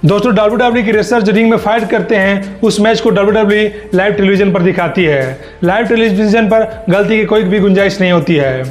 दोस्तों WWE की wrestler जो रिंग में फाइट करते हैं उस मैच को WWE लाइव टेलीविजन पर दिखाती है। लाइव टेलीविजन पर गलती की कोई भी गुंजाइश नहीं होती है।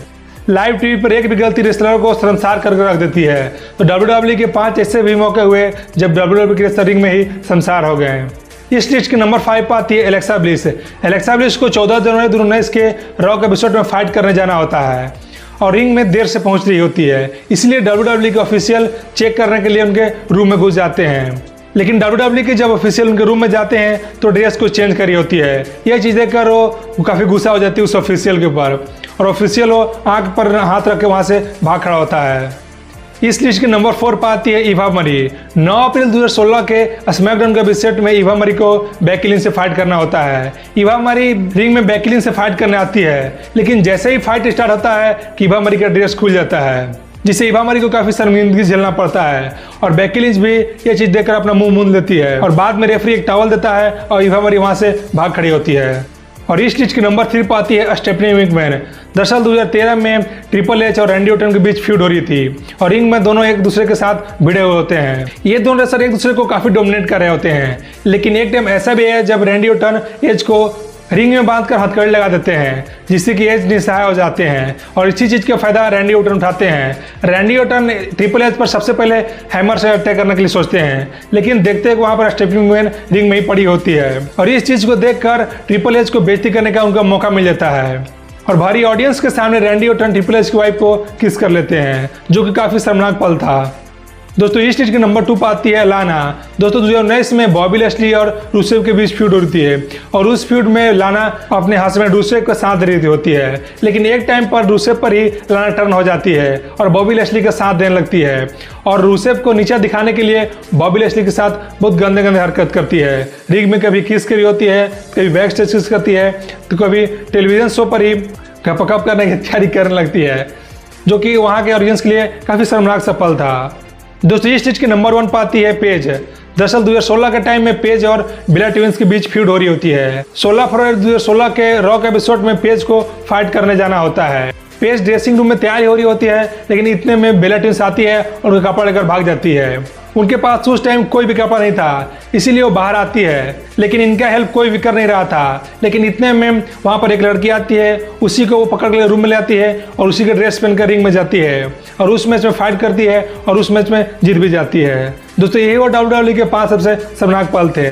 लाइव टीवी पर एक भी गलती रेसलर को शर्मसार करके रख देती है। तो WWE के 5 ऐसे भी मौके हुए जब WWE की रेसलर रिंग में ही शर्मसार हो गए। इस लिस्ट के नंबर 5 पर आती है एलेक्सा ब्लिस। एलेक्सा ब्लिस को 14 जनवरी 2019 के रॉ एपिसोड में फाइट करने जाना होता है और रिंग में देर से पहुंच रही होती है, इसलिए WWE के ऑफिशियल चेक करने के लिए उनके रूम में घुस जाते हैं। लेकिन WWE के जब ऑफिशियल उनके रूम में जाते हैं तो ड्रेस को चेंज करी होती है। यह चीज़ देखकर वो काफ़ी गुस्सा हो जाती है उस ऑफिशियल के ऊपर और ऑफिशियल वो आंख पर हाथ रख के वहाँ से भाग खड़ा होता है। इस लिस्ट के नंबर 4 पर आती है ईवा मरी। 9 अप्रैल 2016 के स्मैकडाउन के एपिसोड में ईवा मरी को बेकी लिंच से फाइट करना होता है। ईवा मरी रिंग में बेकी लिंच से फाइट करने आती है, लेकिन जैसे ही फाइट स्टार्ट होता है कि ईवा मरी का ड्रेस खुल जाता है, जिससे ईवा मरी को काफी शर्मिंदगी झेलना पड़ता है और बेकी लिंच भी ये चीज देखकर अपना मुंह मूंद लेती है और बाद में रेफरी एक टॉवल देता है और ईवा मरी वहां से भाग खड़ी होती है। और इस लिस्ट के नंबर 3 पर आती है स्टेफनी मैकमैन। दरअसल 2013 में ट्रिपल एच और रैंडी ऑर्टन के बीच फ्यूड हो रही थी और रिंग में दोनों एक दूसरे के साथ भिड़े हुए होते हैं। ये दोनों रेसलर एक दूसरे को काफी डोमिनेट कर रहे होते हैं, लेकिन एक टाइम ऐसा भी है जब रैंडी ऑर्टन एज को रिंग में बांधकर हथकड़ी लगा देते हैं, जिससे कि एज निसहाय हो जाते हैं और इसी चीज का फायदा रैंडी ऑर्टन उठाते हैं। रैंडी ऑर्टन ट्रिपल एच पर सबसे पहले हैमर से अटैक करने के लिए सोचते हैं, लेकिन देखते हैं कि वहां पर स्टेफनी मैकमैन रिंग में ही पड़ी होती है और इस चीज को देखकर ट्रिपल एच को बेइज्जती करने का उनका मौका मिल जाता है और भारी ऑडियंस के सामने रैंडी ऑर्टन ट्रिपल एच की वाइफ को किस कर लेते हैं, जो कि काफी शर्मनाक पल था। दोस्तों इस लिस्ट के नंबर 2 पर आती है लाना। दोस्तों 2019 में बॉबी लैशली और रूसेव के बीच फ्यूड होती है और उस फ्यूड में लाना अपने हस्बैंड रूसेव का साथ दे रही होती है, लेकिन एक टाइम पर रूसेव पर ही लाना टर्न हो जाती है और बॉबी लैशली का साथ देने लगती है और रूसेव को नीचा दिखाने के लिए बॉबी लैशली के साथ बहुत गंदे गंदे हरकत करती है। रिंग में कभी किस करी होती है, कभी बैक स्टेज किस करती है, तो कभी टेलीविजन शो पर ही गपकप करने की तैयारी करने लगती है, जो कि वहाँ के ऑडियंस के लिए काफी शर्मनाक सफल था। दोस्तों इस लिस्ट के नंबर 1 पर आती है पेज। दरअसल 2016 के टाइम में पेज और बेला ट्विंस के बीच फ्यूड हो रही होती है। 16 फरवरी 2016 के रॉक एपिसोड में पेज को फाइट करने जाना होता है। पेज ड्रेसिंग रूम में तैयारी हो रही होती है, लेकिन इतने में बेला ट्विंस आती है और उनका कपड़ा लेकर भाग जाती है। उनके पास उस टाइम कोई भी कपड़ा नहीं था, इसीलिए वो बाहर आती है, लेकिन इनका हेल्प कोई भी कर नहीं रहा था। लेकिन इतने में वहाँ पर एक लड़की आती है, उसी को वो पकड़ के रूम में ले आती है और उसी के ड्रेस पहनकर रिंग में जाती है और उस मैच में फाइट करती है और उस मैच में जीत भी जाती है। दोस्तों यही वो WWE के 5 सबसे शर्मनाक पल थे।